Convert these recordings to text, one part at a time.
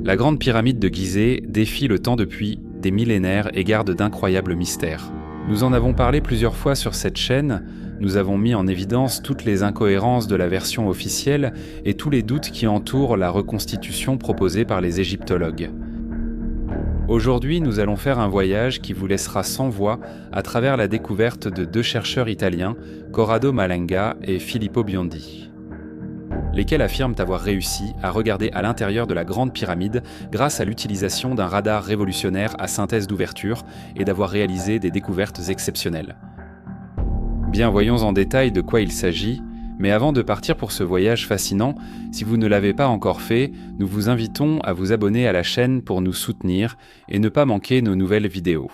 La grande pyramide de Gizeh défie le temps depuis des millénaires et garde d'incroyables mystères. Nous en avons parlé plusieurs fois sur cette chaîne, nous avons mis en évidence toutes les incohérences de la version officielle et tous les doutes qui entourent la reconstitution proposée par les égyptologues. Aujourd'hui, nous allons faire un voyage qui vous laissera sans voix à travers la découverte de deux chercheurs italiens, Corrado Malanga et Filippo Biondi, lesquels affirment avoir réussi à regarder à l'intérieur de la Grande Pyramide grâce à l'utilisation d'un radar révolutionnaire à synthèse d'ouverture et d'avoir réalisé des découvertes exceptionnelles. Bien, voyons en détail de quoi il s'agit, mais avant de partir pour ce voyage fascinant, si vous ne l'avez pas encore fait, nous vous invitons à vous abonner à la chaîne pour nous soutenir et ne pas manquer nos nouvelles vidéos.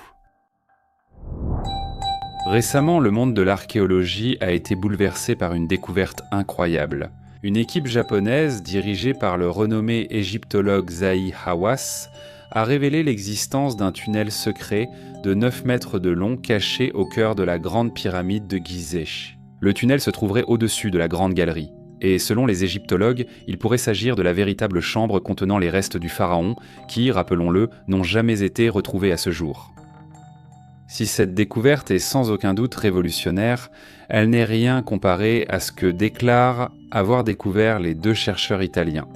Récemment, le monde de l'archéologie a été bouleversé par une découverte incroyable. Une équipe japonaise, dirigée par le renommé égyptologue Zahi Hawass, a révélé l'existence d'un tunnel secret de 9 mètres de long caché au cœur de la grande pyramide de Gizeh. Le tunnel se trouverait au-dessus de la grande galerie, et selon les égyptologues, il pourrait s'agir de la véritable chambre contenant les restes du pharaon qui, rappelons-le, n'ont jamais été retrouvés à ce jour. Si cette découverte est sans aucun doute révolutionnaire, elle n'est rien comparée à ce que déclarent avoir découvert les deux chercheurs italiens,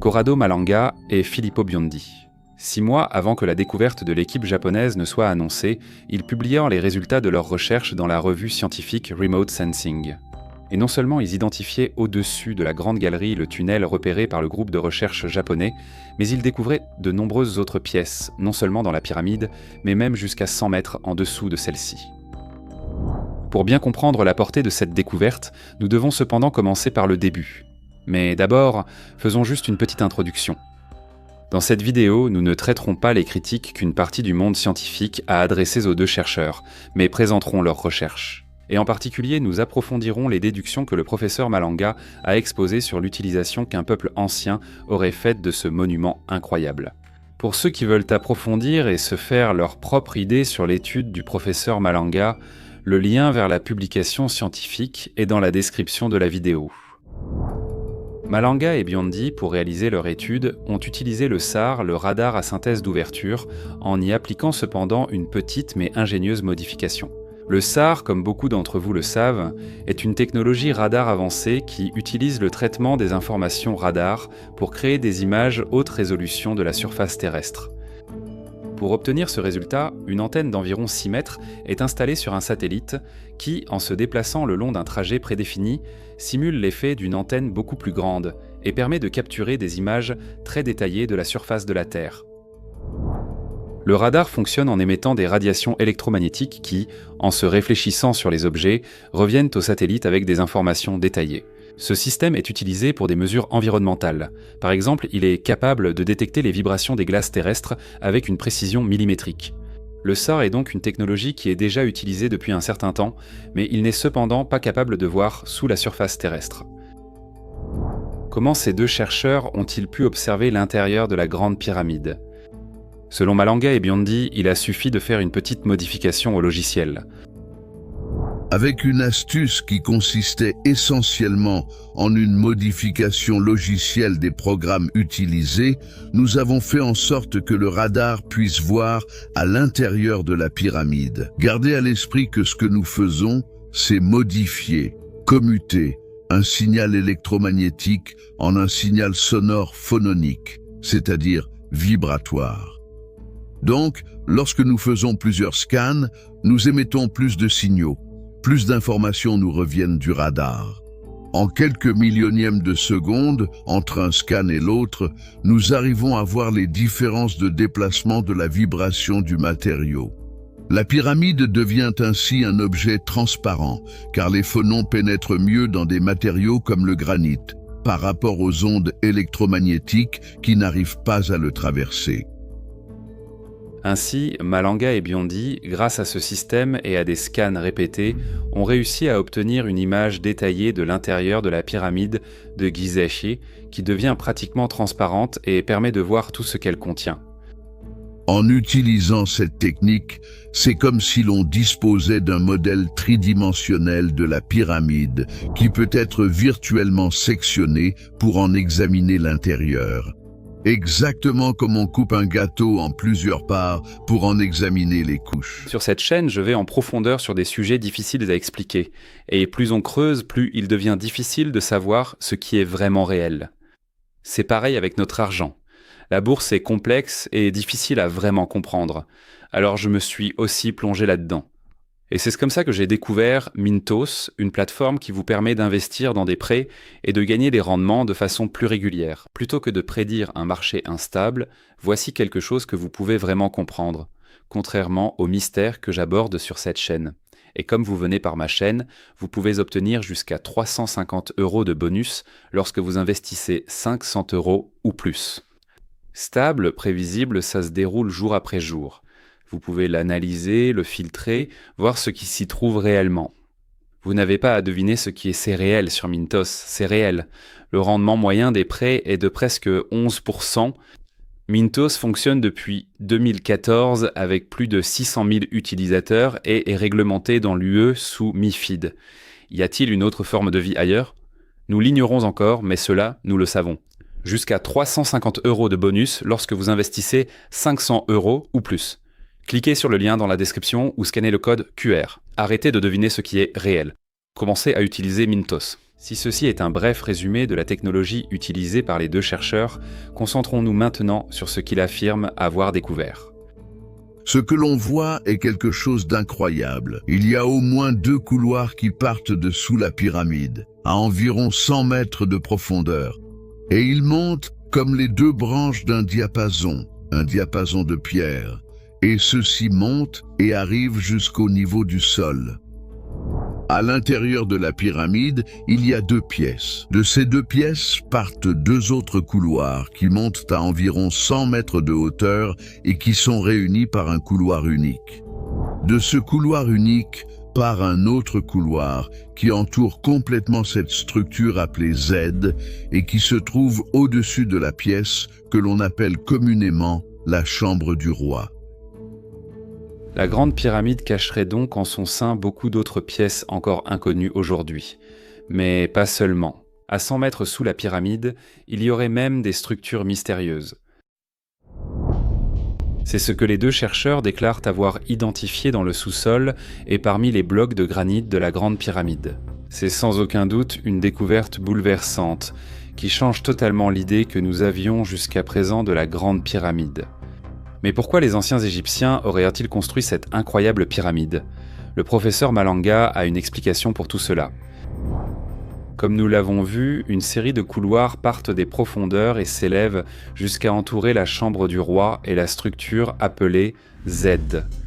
Corrado Malanga et Filippo Biondi. 6 mois avant que la découverte de l'équipe japonaise ne soit annoncée, ils publièrent les résultats de leurs recherches dans la revue scientifique Remote Sensing. Et non seulement ils identifiaient au-dessus de la grande galerie le tunnel repéré par le groupe de recherche japonais, mais ils découvraient de nombreuses autres pièces, non seulement dans la pyramide, mais même jusqu'à 100 mètres en dessous de celle-ci. Pour bien comprendre la portée de cette découverte, nous devons cependant commencer par le début. Mais d'abord, faisons juste une petite introduction. Dans cette vidéo, nous ne traiterons pas les critiques qu'une partie du monde scientifique a adressées aux deux chercheurs, mais présenterons leurs recherches. Et en particulier, nous approfondirons les déductions que le professeur Malanga a exposées sur l'utilisation qu'un peuple ancien aurait faite de ce monument incroyable. Pour ceux qui veulent approfondir et se faire leur propre idée sur l'étude du professeur Malanga, le lien vers la publication scientifique est dans la description de la vidéo. Malanga et Biondi, pour réaliser leur étude, ont utilisé le SAR, le radar à synthèse d'ouverture, en y appliquant cependant une petite mais ingénieuse modification. Le SAR, comme beaucoup d'entre vous le savent, est une technologie radar avancée qui utilise le traitement des informations radar pour créer des images haute résolution de la surface terrestre. Pour obtenir ce résultat, une antenne d'environ 6 mètres est installée sur un satellite qui, en se déplaçant le long d'un trajet prédéfini, simule l'effet d'une antenne beaucoup plus grande et permet de capturer des images très détaillées de la surface de la Terre. Le radar fonctionne en émettant des radiations électromagnétiques qui, en se réfléchissant sur les objets, reviennent au satellite avec des informations détaillées. Ce système est utilisé pour des mesures environnementales. Par exemple, il est capable de détecter les vibrations des glaces terrestres avec une précision millimétrique. Le SAR est donc une technologie qui est déjà utilisée depuis un certain temps, mais il n'est cependant pas capable de voir sous la surface terrestre. Comment ces deux chercheurs ont-ils pu observer l'intérieur de la Grande Pyramide ? Selon Malanga et Biondi, il a suffi de faire une petite modification au logiciel. Avec une astuce qui consistait essentiellement en une modification logicielle des programmes utilisés, nous avons fait en sorte que le radar puisse voir à l'intérieur de la pyramide. Gardez à l'esprit que ce que nous faisons, c'est modifier, commuter un signal électromagnétique en un signal sonore phononique, c'est-à-dire vibratoire. Donc, lorsque nous faisons plusieurs scans, nous émettons plus de signaux. Plus d'informations nous reviennent du radar. En quelques millionièmes de seconde, entre un scan et l'autre, nous arrivons à voir les différences de déplacement de la vibration du matériau. La pyramide devient ainsi un objet transparent, car les phonons pénètrent mieux dans des matériaux comme le granit, par rapport aux ondes électromagnétiques qui n'arrivent pas à le traverser. Ainsi, Malanga et Biondi, grâce à ce système et à des scans répétés, ont réussi à obtenir une image détaillée de l'intérieur de la pyramide de Gizeh, qui devient pratiquement transparente et permet de voir tout ce qu'elle contient. En utilisant cette technique, c'est comme si l'on disposait d'un modèle tridimensionnel de la pyramide qui peut être virtuellement sectionné pour en examiner l'intérieur. exactement comme on coupe un gâteau en plusieurs parts pour en examiner les couches. Sur cette chaîne, je vais en profondeur sur des sujets difficiles à expliquer. Et plus on creuse, plus il devient difficile de savoir ce qui est vraiment réel. C'est pareil avec notre argent. La bourse est complexe et difficile à vraiment comprendre. Alors je me suis aussi plongé là-dedans. Et c'est comme ça que j'ai découvert Mintos, une plateforme qui vous permet d'investir dans des prêts et de gagner des rendements de façon plus régulière. Plutôt que de prédire un marché instable, voici quelque chose que vous pouvez vraiment comprendre, contrairement aux mystères que j'aborde sur cette chaîne. Et comme vous venez par ma chaîne, vous pouvez obtenir jusqu'à 350 € de bonus lorsque vous investissez 500 € ou plus. Stable, prévisible, ça se déroule jour après jour. Vous pouvez l'analyser, le filtrer, voir ce qui s'y trouve réellement. Vous n'avez pas à deviner ce qui est c'est réel sur Mintos, c'est réel. Le rendement moyen des prêts est de presque 11%. Mintos fonctionne depuis 2014 avec plus de 600 000 utilisateurs et est réglementé dans l'UE sous MiFID. Y a-t-il une autre forme de vie ailleurs ? Nous l'ignorons encore, mais cela, nous le savons. Jusqu'à 350 € de bonus lorsque vous investissez 500 € ou plus. Cliquez sur le lien dans la description ou scannez le code QR. Arrêtez de deviner ce qui est réel. Commencez à utiliser Mintos. Si ceci est un bref résumé de la technologie utilisée par les deux chercheurs, concentrons-nous maintenant sur ce qu'ils affirment avoir découvert. Ce que l'on voit est quelque chose d'incroyable. Il y a au moins 2 couloirs qui partent de sous la pyramide, à environ 100 mètres de profondeur. Et ils montent comme les 2 branches d'un diapason, un diapason de pierre. Et ceux-ci montent et arrivent jusqu'au niveau du sol. À l'intérieur de la pyramide, il y a 2 pièces. De ces 2 pièces partent 2 autres couloirs qui montent à environ 100 mètres de hauteur et qui sont réunis par un couloir unique. De ce couloir unique part un autre couloir qui entoure complètement cette structure appelée Z et qui se trouve au-dessus de la pièce que l'on appelle communément la chambre du roi. La Grande Pyramide cacherait donc en son sein beaucoup d'autres pièces encore inconnues aujourd'hui. Mais pas seulement. À 100 mètres sous la pyramide, il y aurait même des structures mystérieuses. C'est ce que les deux chercheurs déclarent avoir identifié dans le sous-sol et parmi les blocs de granit de la Grande Pyramide. C'est sans aucun doute une découverte bouleversante, qui change totalement l'idée que nous avions jusqu'à présent de la Grande Pyramide. Mais pourquoi les anciens Égyptiens auraient-ils construit cette incroyable pyramide ? Le professeur Malanga a une explication pour tout cela. Comme nous l'avons vu, une série de couloirs partent des profondeurs et s'élèvent jusqu'à entourer la chambre du roi et la structure appelée Z.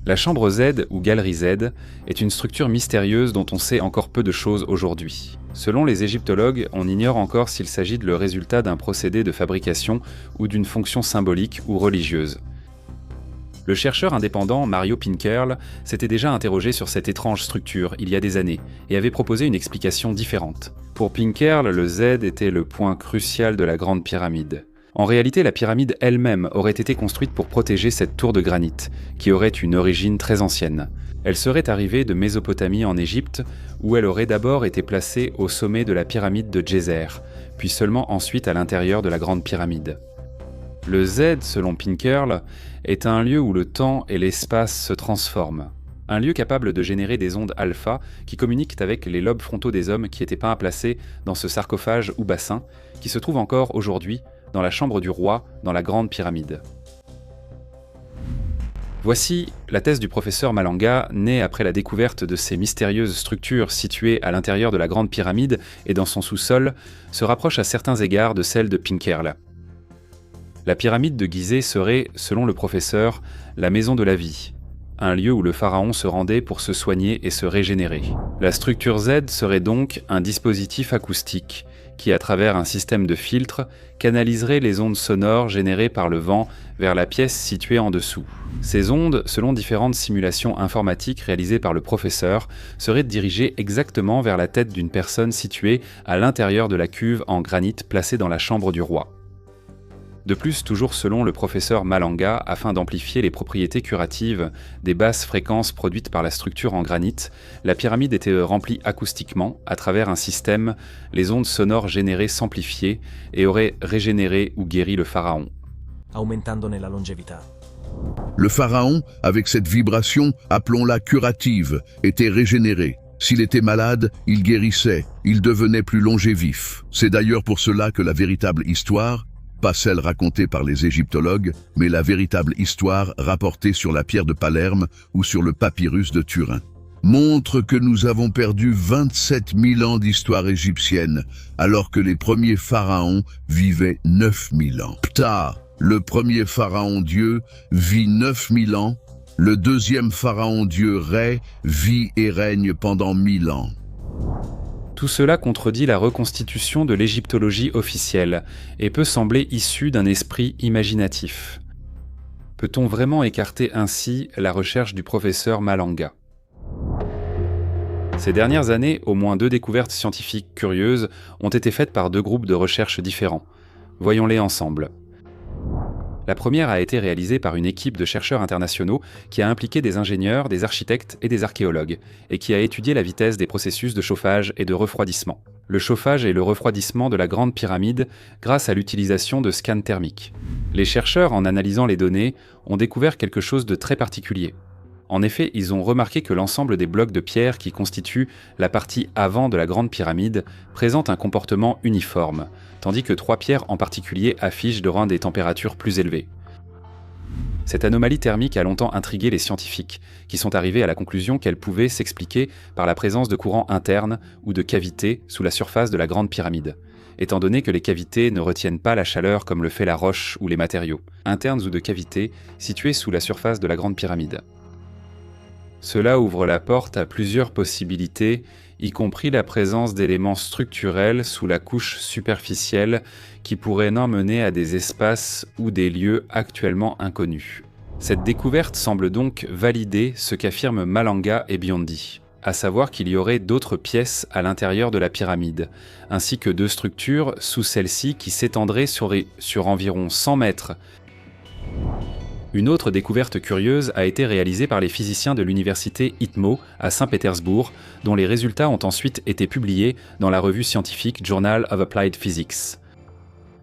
La chambre Z, ou galerie Z, est une structure mystérieuse dont on sait encore peu de choses aujourd'hui. Selon les égyptologues, on ignore encore s'il s'agit de le résultat d'un procédé de fabrication ou d'une fonction symbolique ou religieuse. Le chercheur indépendant Mario Pinkerl s'était déjà interrogé sur cette étrange structure il y a des années et avait proposé une explication différente. Pour Pinkerl, le Z était le point crucial de la Grande Pyramide. En réalité, la pyramide elle-même aurait été construite pour protéger cette tour de granit, qui aurait une origine très ancienne. Elle serait arrivée de Mésopotamie en Égypte, où elle aurait d'abord été placée au sommet de la pyramide de Djéser, puis seulement ensuite à l'intérieur de la Grande Pyramide. Le Z, selon Pinkerl, est un lieu où le temps et l'espace se transforment. Un lieu capable de générer des ondes alpha qui communiquent avec les lobes frontaux des hommes qui étaient peints à placer dans ce sarcophage ou bassin, qui se trouve encore aujourd'hui dans la chambre du roi dans la Grande Pyramide. Voici la thèse du professeur Malanga, née après la découverte de ces mystérieuses structures situées à l'intérieur de la Grande Pyramide et dans son sous-sol, se rapproche à certains égards de celle de Pinkerl. La pyramide de Gizeh serait, selon le professeur, la maison de la vie, un lieu où le pharaon se rendait pour se soigner et se régénérer. La structure Z serait donc un dispositif acoustique qui, à travers un système de filtres, canaliserait les ondes sonores générées par le vent vers la pièce située en dessous. Ces ondes, selon différentes simulations informatiques réalisées par le professeur, seraient dirigées exactement vers la tête d'une personne située à l'intérieur de la cuve en granit placée dans la chambre du roi. De plus, toujours selon le professeur Malanga, afin d'amplifier les propriétés curatives des basses fréquences produites par la structure en granit, la pyramide était remplie acoustiquement, à travers un système, les ondes sonores générées s'amplifiaient et auraient régénéré ou guéri le pharaon. aumentandone la longevità. Le pharaon, avec cette vibration, appelons-la curative, était régénéré. S'il était malade, il guérissait, il devenait plus longévif. C'est d'ailleurs pour cela que la véritable histoire, pas celle racontée par les égyptologues, mais la véritable histoire rapportée sur la pierre de Palerme ou sur le papyrus de Turin, montre que nous avons perdu 27 000 ans d'histoire égyptienne, alors que les premiers pharaons vivaient 9 000 ans. Ptah, le premier pharaon dieu, vit 9 000 ans. Le deuxième pharaon dieu Ré vit et règne pendant 1000 ans. Tout cela contredit la reconstitution de l'égyptologie officielle et peut sembler issu d'un esprit imaginatif. Peut-on vraiment écarter ainsi la recherche du professeur Malanga? Ces dernières années, au moins 2 découvertes scientifiques curieuses ont été faites par 2 groupes de recherche différents. Voyons-les ensemble. La première a été réalisée par une équipe de chercheurs internationaux qui a impliqué des ingénieurs, des architectes et des archéologues, et qui a étudié la vitesse des processus de chauffage et de refroidissement. Le chauffage et le refroidissement de la Grande Pyramide grâce à l'utilisation de scans thermiques. Les chercheurs, en analysant les données, ont découvert quelque chose de très particulier. En effet, ils ont remarqué que l'ensemble des blocs de pierre qui constituent la partie avant de la Grande Pyramide présente un comportement uniforme, tandis que 3 pierres en particulier affichent des températures plus élevées. Cette anomalie thermique a longtemps intrigué les scientifiques, qui sont arrivés à la conclusion qu'elle pouvait s'expliquer par la présence de courants internes ou de cavités sous la surface de la Grande Pyramide, étant donné que les cavités ne retiennent pas la chaleur comme le fait la roche ou les matériaux, internes ou de cavités situées sous la surface de la Grande Pyramide. Cela ouvre la porte à plusieurs possibilités, y compris la présence d'éléments structurels sous la couche superficielle qui pourraient mener à des espaces ou des lieux actuellement inconnus. Cette découverte semble donc valider ce qu'affirment Malanga et Biondi, à savoir qu'il y aurait d'autres pièces à l'intérieur de la pyramide, ainsi que 2 structures sous celle-ci qui s'étendraient sur environ 100 mètres. Une autre découverte curieuse a été réalisée par les physiciens de l'université ITMO à Saint-Pétersbourg, dont les résultats ont ensuite été publiés dans la revue scientifique Journal of Applied Physics.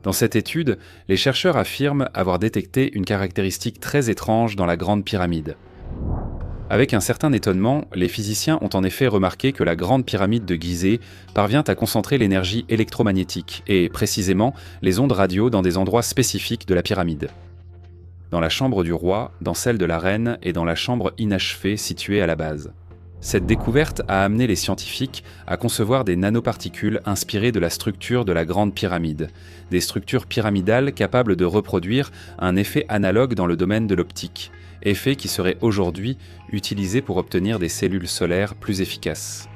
Dans cette étude, les chercheurs affirment avoir détecté une caractéristique très étrange dans la Grande Pyramide. Avec un certain étonnement, les physiciens ont en effet remarqué que la Grande Pyramide de Gizeh parvient à concentrer l'énergie électromagnétique et, précisément, les ondes radio dans des endroits spécifiques de la pyramide. Dans la chambre du roi, dans celle de la reine et dans la chambre inachevée située à la base. Cette découverte a amené les scientifiques à concevoir des nanoparticules inspirées de la structure de la Grande Pyramide, des structures pyramidales capables de reproduire un effet analogue dans le domaine de l'optique, effet qui serait aujourd'hui utilisé pour obtenir des cellules solaires plus efficaces.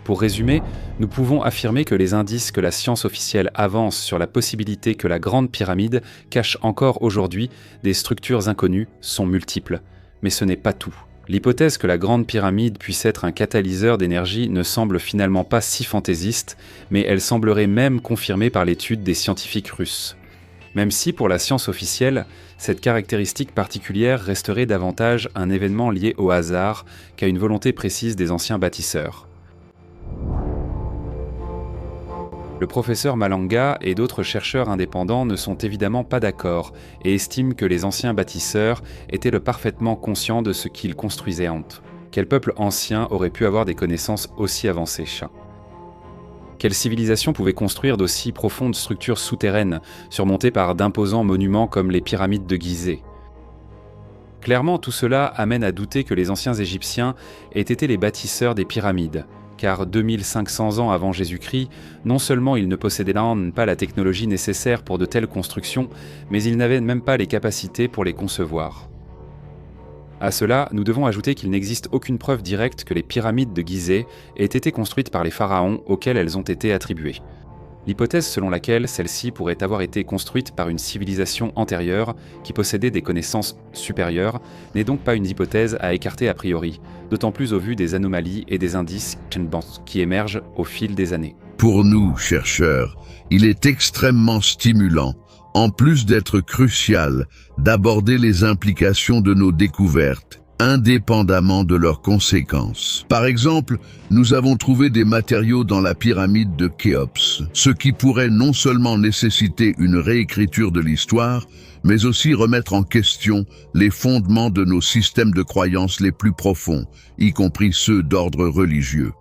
Pour résumer, nous pouvons affirmer que les indices que la science officielle avance sur la possibilité que la Grande Pyramide cache encore aujourd'hui des structures inconnues sont multiples. Mais ce n'est pas tout. L'hypothèse que la Grande Pyramide puisse être un catalyseur d'énergie ne semble finalement pas si fantaisiste, mais elle semblerait même confirmée par l'étude des scientifiques russes. Même si, pour la science officielle, cette caractéristique particulière resterait davantage un événement lié au hasard qu'à une volonté précise des anciens bâtisseurs. Le professeur Malanga et d'autres chercheurs indépendants ne sont évidemment pas d'accord et estiment que les anciens bâtisseurs étaient parfaitement conscients de ce qu'ils construisaient. Quel peuple ancien aurait pu avoir des connaissances aussi avancées? Quelle civilisation pouvait construire d'aussi profondes structures souterraines, surmontées par d'imposants monuments comme les pyramides de Gizeh? Clairement, tout cela amène à douter que les anciens Égyptiens aient été les bâtisseurs des pyramides, car 2500 ans avant Jésus-Christ, non seulement ils ne possédaient pas la technologie nécessaire pour de telles constructions, mais ils n'avaient même pas les capacités pour les concevoir. À cela, nous devons ajouter qu'il n'existe aucune preuve directe que les pyramides de Gizeh aient été construites par les pharaons auxquels elles ont été attribuées. L'hypothèse selon laquelle celles-ci pourraient avoir été construites par une civilisation antérieure qui possédait des connaissances supérieures n'est donc pas une hypothèse à écarter a priori, d'autant plus au vu des anomalies et des indices qui émergent au fil des années. Pour nous, chercheurs, il est extrêmement stimulant, en plus d'être crucial, d'aborder les implications de nos découvertes indépendamment de leurs conséquences. Par exemple, nous avons trouvé des matériaux dans la pyramide de Khéops, ce qui pourrait non seulement nécessiter une réécriture de l'histoire, mais aussi remettre en question les fondements de nos systèmes de croyances les plus profonds, y compris ceux d'ordre religieux.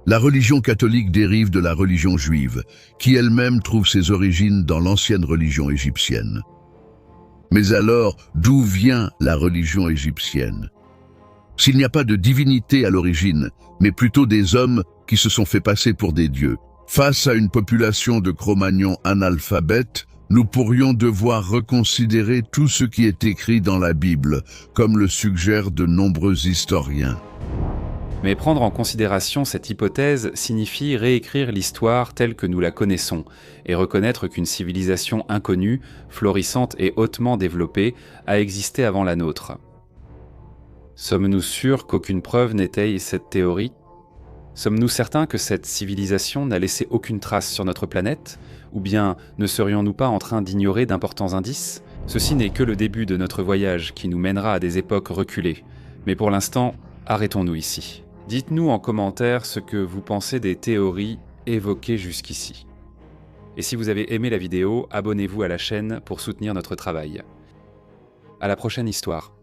La religion catholique dérive de la religion juive, qui elle-même trouve ses origines dans l'ancienne religion égyptienne. Mais alors, d'où vient la religion égyptienne? S'il n'y a pas de divinité à l'origine, mais plutôt des hommes qui se sont fait passer pour des dieux, face à une population de Cro-Magnons analphabètes, nous pourrions devoir reconsidérer tout ce qui est écrit dans la Bible, comme le suggèrent de nombreux historiens. Mais prendre en considération cette hypothèse signifie réécrire l'histoire telle que nous la connaissons et reconnaître qu'une civilisation inconnue, florissante et hautement développée a existé avant la nôtre. Sommes-nous sûrs qu'aucune preuve n'étaye cette théorie? Sommes-nous certains que cette civilisation n'a laissé aucune trace sur notre planète? Ou bien ne serions-nous pas en train d'ignorer d'importants indices? Ceci n'est que le début de notre voyage qui nous mènera à des époques reculées. Mais pour l'instant, arrêtons-nous ici. Dites-nous en commentaire ce que vous pensez des théories évoquées jusqu'ici. Et si vous avez aimé la vidéo, abonnez-vous à la chaîne pour soutenir notre travail. À la prochaine histoire.